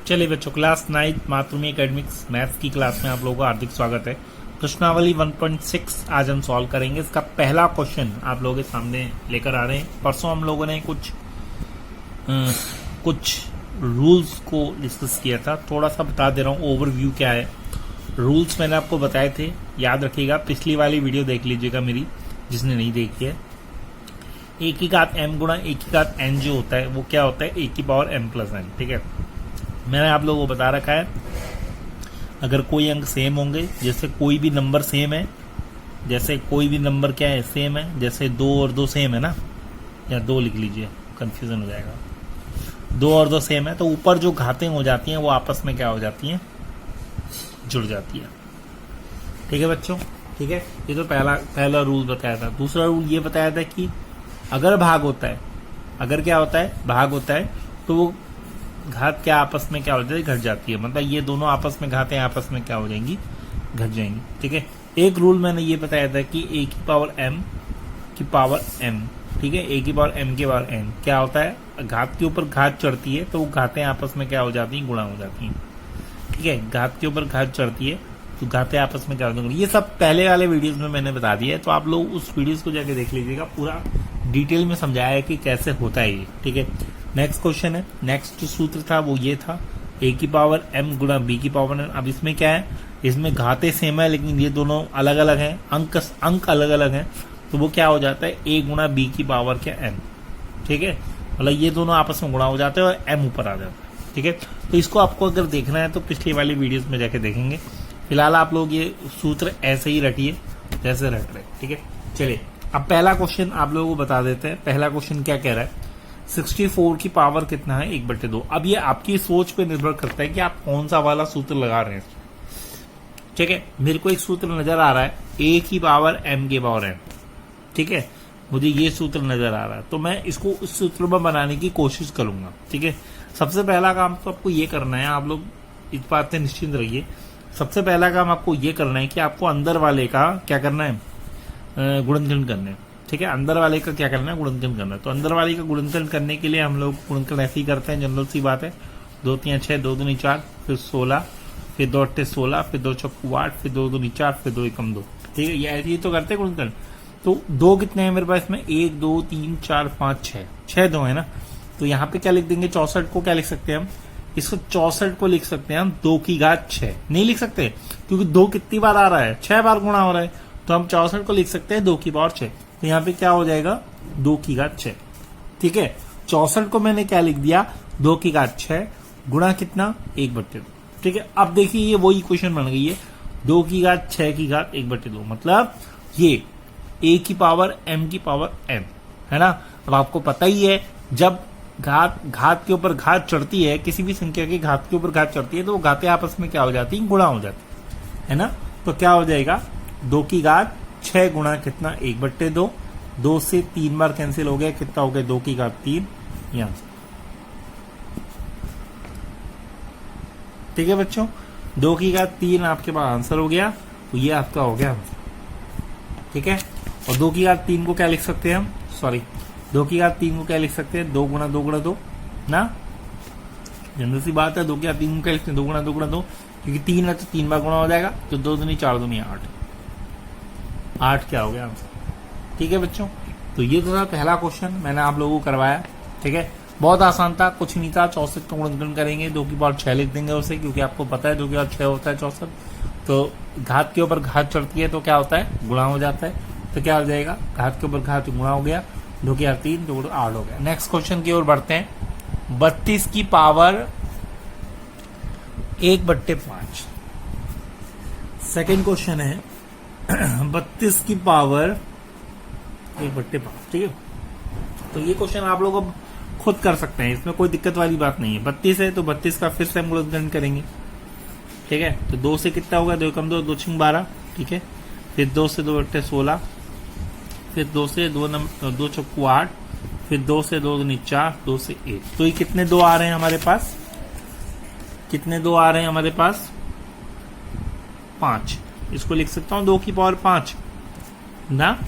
चलिए बच्चों, क्लास 9 मातृभूमि एकेडमिक्स मैथ्स की क्लास में आप लोगों का हार्दिक स्वागत है। प्रश्नावली 1.6 आज हम सॉल्व करेंगे। इसका पहला क्वेश्चन आप लोगों के सामने लेकर आ रहे हैं। परसों हम लोगों ने कुछ रूल्स को डिस्कस किया था। थोड़ा सा बता दे रहा हूँ ओवरव्यू क्या है। रूल्स मैंने आपको बताए थे, याद रखिएगा। पिछली वाली वीडियो देख लीजिएगा मेरी, जिसने नहीं देखी है। ए की घात m गुणा ए की घात n जो होता है वो क्या होता है, ए की पावर m प्लस n। ठीक है, मैंने आप लोगों को बता रखा है अगर कोई अंक सेम होंगे, जैसे कोई भी नंबर सेम है, जैसे कोई भी नंबर क्या है सेम है, जैसे 2 और 2 सेम है ना, या 2 लिख लीजिए, कंफ्यूजन हो जाएगा। 2 और 2 सेम है तो ऊपर जो घातें हो जाती हैं वो आपस में क्या हो जाती हैं, जुड़ जाती है। ठीक है बच्चों, ठीक है। ये तो पहला रूल बताया था। दूसरा रूल ये बताया था कि अगर भाग होता है, अगर क्या होता है, भाग होता है, तो वो घात क्या आपस में क्या हो जाती है, घट जाती है। मतलब ये दोनों आपस में घातें आपस में क्या हो जाएंगी, घट जाएंगी। ठीक है। एक रूल मैंने ये बताया था कि ए की पावर m की पावर m, ठीक है, ए की पावर m की पावर n क्या होता है, घात के ऊपर घात चढ़ती है तो वो घातें आपस में क्या हो जाती हैं, गुणा हो जाती हैं। ठीक है, घात के ऊपर घात चढ़ती है तो घातें आपस में क्या होती हैं। ये सब पहले वाले वीडियोस में मैंने बता दिया है, तो आप लोग उस वीडियोस को जाके देख लीजिएगा। पूरा डिटेल में समझाया है कि कैसे होता है ये। ठीक है, नेक्स्ट क्वेश्चन है। नेक्स्ट जो सूत्र था वो ये था, ए की पावर m गुणा बी की पावर n। अब इसमें क्या है, इसमें घातें सेम है लेकिन ये दोनों अलग अलग हैं, अंक अलग अलग हैं, तो वो क्या हो जाता है, a गुणा बी की पावर क्या m। ठीक है, मतलब ये दोनों आपस में गुणा हो जाते हैं और m ऊपर आ जाता है। ठीक है, तो इसको आपको अगर देखना है तो पिछली वाली वीडियोस में जाके देखेंगे। फिलहाल आप लोग ये सूत्र ऐसे ही रटिए जैसे रट रहे। ठीक है, चलिए अब पहला क्वेश्चन आप लोगों को बता देते हैं। पहला क्वेश्चन क्या कह रहा है, 64 की पावर कितना है, 1/2। अब ये आपकी सोच पे निर्भर करता है कि आप कौन सा वाला सूत्र लगा रहे हैं। ठीक है, मेरे को एक सूत्र नजर आ रहा है, a की पावर m की पावर n। ठीक है, मुझे ये सूत्र नजर आ रहा है तो मैं इसको उस सूत्र में बनाने की कोशिश करूंगा। ठीक है, सबसे पहला काम तो आपको ये करना है, आप लोग इस बात से निश्चिंत रहिए। सबसे पहला काम आपको ये करना है कि आपको अंदर वाले का क्या करना है, गुणनखंड करना है। ठीक है, अंदर वाले का क्या करना है, गुणनखंड करना है। तो अंदर वाले का गुणनखंड करने के लिए हम लोग गुणनखंड ऐसे ही करते हैं, जनरल सी बात है। 2 3 6, 2 2 4, फिर 16, फिर 2 8 16, फिर 2 6 8, फिर 2 2 4, फिर 2 1 2। ठीक है, ये तो करते हैं गुणनखंड। तो 2 कितने हैं मेरे पास में, 1 2 3 4 5 6 2 है ना। तो यहाँ पे क्या लिख देंगे, 64 को क्या लिख सकते हैं हम, इसको 64 को लिख सकते हैं हम 2 की घात 6। नहीं लिख सकते क्योंकि 2 कितनी बार आ रहा है, 6 बार गुणा हो रहा है, तो हम 64 को लिख सकते हैं 2 की पावर 6। तो यहाँ पे क्या हो जाएगा, 2 की घात 6। ठीक है, 64 को मैंने क्या लिख दिया, 2 की घात 6 गुणा कितना, 1/2। ठीक है, अब देखिए ये वही इक्वेशन बन गई है, 2 की घात 6 की घात 1/2। मतलब ये a की पावर m की पावर n है ना। अब आपको पता ही है, जब घात के ऊपर घात चढ़ती है, किसी भी संख्या की घात के ऊपर घात चढ़ती है तो वो घातें आपस में क्या हो जाती है, गुणा हो जाती है ना। तो क्या हो जाएगा, 2 की घात 6 गुणा कितना, 1/2। 2 से 3 बार कैंसिल हो गया, कितना हो गया, 2 की घात 3 यहां से। ठीक है बच्चों, 2 की घात 3 आपके पास आंसर हो गया, तो ये आपका हो गया आंसर। ठीक है, और 2 की घात 3 को क्या लिख सकते हैं हम, सॉरी 2 की घात 3 को क्या लिख सकते हैं, 2 गुणा 2 गुणा 2 ना, जनरल सी बात है। 2 की घात 3 को क्या लिखते हैं, 2 गुणा 2 गुणा 2, क्योंकि 3 है तो 3 बार गुणा हो जाएगा, तो 2 दूनी 4 दूनी 8 क्या हो गया आंसर। ठीक है बच्चों, तो ये तो था पहला क्वेश्चन, मैंने आप लोगों को करवाया। ठीक है, बहुत आसान था, कुछ नहीं था। 64 का गुणनखंड करेंगे, 2 की पावर 6 लिख देंगे उसे, क्योंकि आपको पता है 2 की पावर 6 होता है 64। तो घात के ऊपर घात चढ़ती है तो क्या होता है, गुणा हो जाता है। तो क्या हो जाएगा, घात के ऊपर घात गुणा हो गया, 2 की पावर 3, 2 8 हो गया। नेक्स्ट क्वेश्चन की ओर बढ़ते हैं। 32 की पावर 1/5। सेकेंड क्वेश्चन है 32 की पावर 1/5। ठीक है, तो ये क्वेश्चन आप लोग अब खुद कर सकते हैं, इसमें कोई दिक्कत वाली बात नहीं है। 32 है तो 32 का फिर से हम गुणनखंड करेंगे। ठीक है, तो 2 से कितना होगा, 2 कम 2, 2 6 12। ठीक है, फिर 2 से 2 8 16, फिर 2 से 2 6 8, फिर 2 से 2 दूनी 4, 2 से 1। तो ये कितने 2 आ रहे हैं हमारे पास, कितने 2 आ रहे हैं हमारे पास, 5। इसको लिख सकता हूं 2 की पावर 5 ना,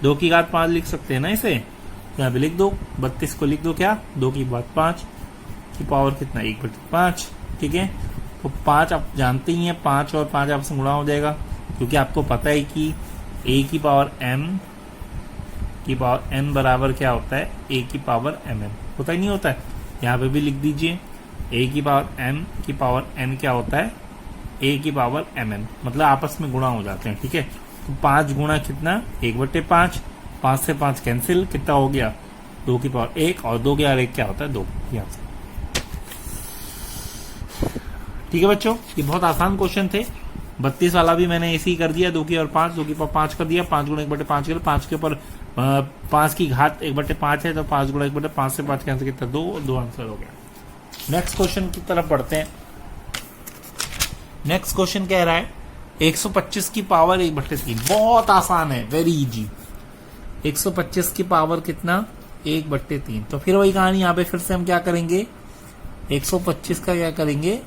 2 की घात 5 लिख सकते हैं ना इसे। यहाँ पे लिख दो, 32 को लिख दो क्या, 2 की पावर 5 की पावर कितना, 1/5। ठीक है। तो 5 आप जानते ही हैं, 5 और 5 आपस में गुणा हो जाएगा, क्योंकि आपको पता है कि a की पावर n बराबर क्या होता है, a की पावर mn होता ही नहीं होता है। यहाँ पे भी लिख दीजिए a की पावर n क्या होता है, a की पावर mn, मतलब आपस में गुणा हो जाते हैं, ठीक है। तो 5 गुणा कितना, 1/5, 5 से 5 कैंसिल, कितना हो गया 2 की पावर 1, और 2 के और 1 क्या होता है 2, यहाँ से। ठीक है बच्चों, ये बहुत आसान क्वेश्चन थे। 32 वाला भी मैंने ऐसे ही कर दिया, 2 की और 5, 2 की पावर 5 कर दिया, 5 गुणा 1/5 कर, 5 के ऊपर 5 की घात 1/5 है, तो 5 गुणा 1/5 से 5 कैंसिल कितना 2, और 2 आंसर हो गया। नेक्स्ट क्वेश्चन की तरफ बढ़ते हैं। नेक्स्ट क्वेश्चन कह रहा है 125 की पावर 1/3, बहुत आसान है, वेरी इजी। 125 की पावर कितना, 1/3। तो फिर वही कहानी, यहाँ पे फिर से हम क्या करेंगे, 125 का क्या करेंगे,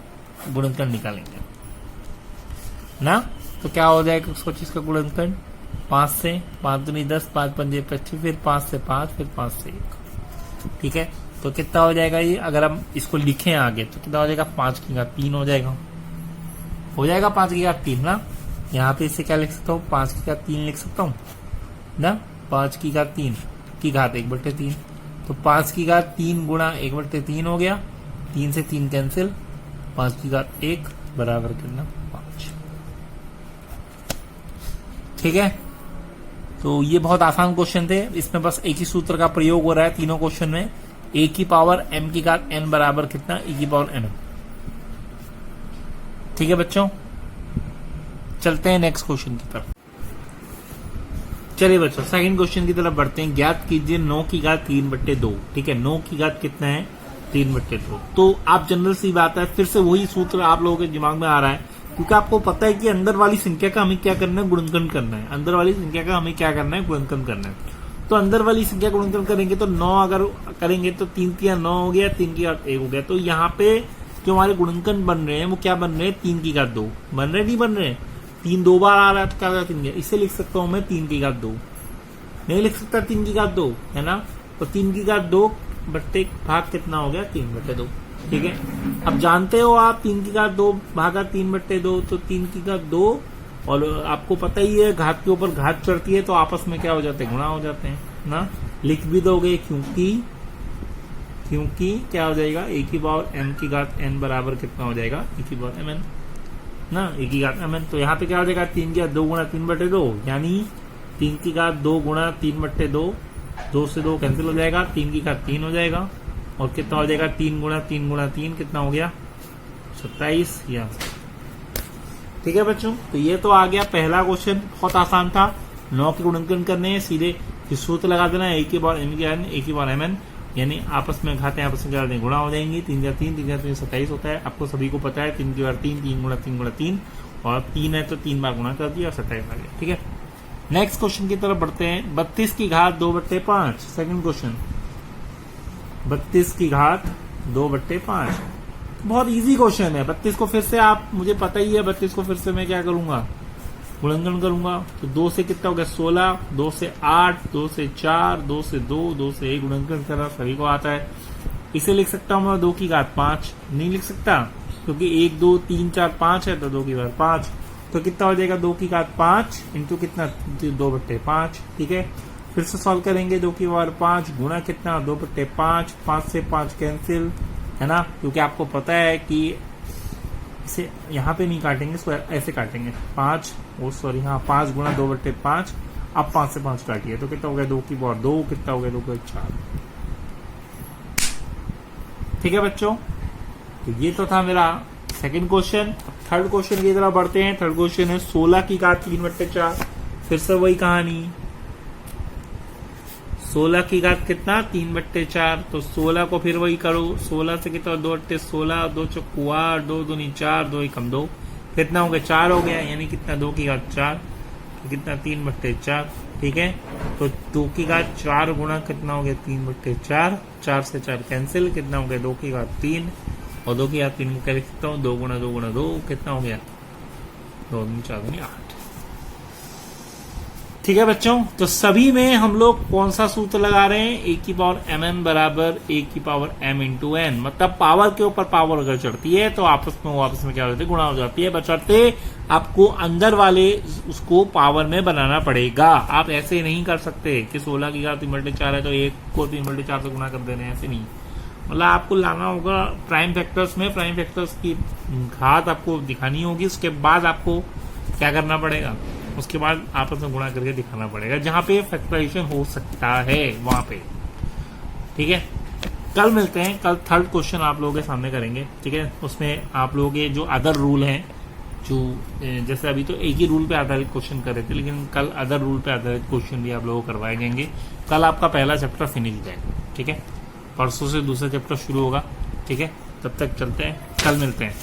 गुणनखंड निकालेंगे ना। तो क्या हो जाएगा 125 का गुणनखंड, 5 से 5 दूनी 10, 5 पंजे 25, फिर 5 से 5, फिर 5 से 1, ठीक है। तो कितना हो जाएगा ये, अगर हम इसको लिखें आगे तो कितना हो जाएगा, 5 की घात 3 हो जाएगा, 5 की घात 3 ना। यहाँ पे इसे क्या लिख सकता हूँ, 5 की घात 3 लिख सकता हूँ ना, 5 की घात 3 की घात 1/3, तो 5 की घात 3 गुणा 1/3 हो गया, 3 से 3 कैंसिल, 5 की घात 1 बराबर कितना 5, ठीक है। तो ये बहुत आसान क्वेश्चन थे, इसमें बस एक ही सूत्र का प्रयोग हो रहा है तीनों क्वेश्चन में। a की पावर m की घात n बराबर कितना, e की पावर m, ठीक है बच्चों। चलते हैं नेक्स्ट क्वेश्चन की तरफ। चलिए बच्चों सेकंड क्वेश्चन की तरफ बढ़ते हैं। ज्ञात कीजिए 9 की घात 3/2, ठीक है। 9 की घात कितना है, 3/2। तो आप जनरल सी बात है, फिर से वही सूत्र आप लोगों के दिमाग में आ रहा है, क्योंकि आपको पता है कि अंदर वाली संख्या का हमें क्या करना है, गुणनखंड करना है। अंदर वाली संख्या का हमें क्या करना है, गुणनखंड करना है। तो अंदर वाली संख्या गुणनखंड करेंगे तो 9 अगर करेंगे तो 3 की 9 हो गया, 3 की 1 हो गया। तो यहाँ पे जो हमारे गुणनखंड बन रहे हैं वो क्या बन रहे हैं, 3 की घात 2 बन रहे, नहीं बन रहे, 3 2 बार आ रहा है तो क्या 3 गया, इसे लिख सकता हूं मैं 3 की घात 2, नहीं लिख सकता 3 की घात 2, है ना। तो 3 की घात 2 बट्टे भाग कितना हो गया, 3/2, ठीक है। अब जानते हो आप 3 की घात 2 भागा 3/2, तो 3 की घात 2, और आपको पता ही है घात के ऊपर घात चढ़ती है तो आपस में क्या हो जाते हैं, गुणा हो जाते हैं ना। लिख भी दोगे क्योंकि क्या हो जाएगा, a की पावर m की घात n बराबर कितना हो जाएगा, e की पावर mn ना, a की घात mn। तो यहाँ पे क्या हो जाएगा, 3 की घात 2 गुणा 3/2, यानी 3 की घात 2 गुणा 3/2, 2 से 2 कैंसिल हो जाएगा, 3 की घात 3 हो जाएगा, और कितना हो जाएगा 3 गुणा 3 गुणा 3 कितना हो गया 27, या ठीक है बच्चों। तो ये तो आ गया पहला क्वेश्चन, बहुत आसान था। 9 के गुणनखंड करने हैं, सीधे सूत्र लगा देना, a की पावर m की n, a की पावर mn, यानी आपस में घातें आपस में क्या गुणा हो जाएंगी। 3 या 3 27 होता है, आपको सभी को पता है। 3 की बार 3, 3 गुणा 3 गुणा 3, और 3 है तो 3 बार गुणा कर दिया और 27 आ गया, ठीक है। नेक्स्ट क्वेश्चन की तरफ बढ़ते हैं। 32 की घात 2/5, सेकंड क्वेश्चन। 32 की घात 2/5 बहुत इजी क्वेश्चन है। 32 को फिर से आप, मुझे पता ही है, 32 को फिर से मैं क्या करूंगा, गुणनखंड करूंगा। तो 2 से कितना हो गया 16, 2 से 8, 2 से 4, 2 से 2, 2 से 1 गुणनखंड करना सभी को आता है। इसे लिख सकता हूं मैं 2 की घात 5, नहीं लिख सकता क्योंकि 1 2 3 4 5 है, तो 2 की घात 5, तो कितना हो जाएगा 2 की घात 5 इंटू कितना 2/5, ठीक है। फिर से सॉल्व करेंगे, 2 की पावर 5 गुणा कितना 2/5, 5 से 5 कैंसिल, है ना, क्योंकि आपको पता है कि इसे यहाँ पे नहीं काटेंगे, इसको ऐसे काटेंगे 5, सॉरी हाँ 5 गुणा 2/5, अब 5 से 5 काटिए तो कितना हो गया 2 की पावर 2, कितना हो गया 2 की 4, ठीक है बच्चों। तो ये तो था मेरा सेकंड क्वेश्चन। थर्ड क्वेश्चन की तरफ बढ़ते हैं। थर्ड क्वेश्चन है 16 की घात 3/4, फिर से वही कहानी, 16 की घात कितना 3/4, तो 16 को फिर वही करो, 16 से कितना 2/16, 2 चौको 8, 2 दूनी 4, 2 एकम 2, कितना हो गया 4 हो गया, यानी कितना 2 की घात 4, तो कितना 3/4, ठीक है। तो 2 की घात 4 गुणा कितना हो गया 3/4, 4 से 4 कैंसिल, कितना हो गया 2 की घात 3, और 2 की घात 3 को क्या लिख सकता हूँ 2 गुणा 2 गुणा 2, कितना हो गया 2 दूनी 4 दूनी 8, ठीक है बच्चों, तो सभी में हम लोग कौन सा सूत्र लगा रहे हैं, ए की पावर mn बराबर ए की पावर m इंटू एन, मतलब पावर के ऊपर पावर अगर चढ़ती है तो आपस में क्या हो जाती है, गुणा हो जाती है। बशर्ते आपको अंदर वाले उसको पावर में बनाना पड़ेगा। आप ऐसे नहीं कर सकते कि 16 की घात 3/4 है तो 1 को 3/4 से गुणा कर देने, ऐसे नहीं। मतलब आपको लाना होगा प्राइम फैक्टर्स में, प्राइम फैक्टर्स की घात आपको दिखानी होगी, उसके बाद आपको क्या करना पड़ेगा, उसके बाद आपस में गुणा करके दिखाना पड़ेगा, जहां पे फैक्टराइजेशन हो सकता है वहां पे। ठीक है, कल मिलते हैं, कल थर्ड क्वेश्चन आप लोगों के सामने करेंगे। ठीक है, उसमें आप लोगों के जो अदर रूल हैं, जो जैसे अभी तो एक ही रूल पे आधारित क्वेश्चन कर रहे थे, लेकिन कल अदर रूल पे आधारित क्वेश्चन भी आप लोगों को करवाए जाएंगे। कल आपका पहला चैप्टर फिनिश हो जाएगा। ठीक है, परसों से दूसरा चैप्टर शुरू होगा। ठीक है, तब तक चलते हैं, कल मिलते हैं।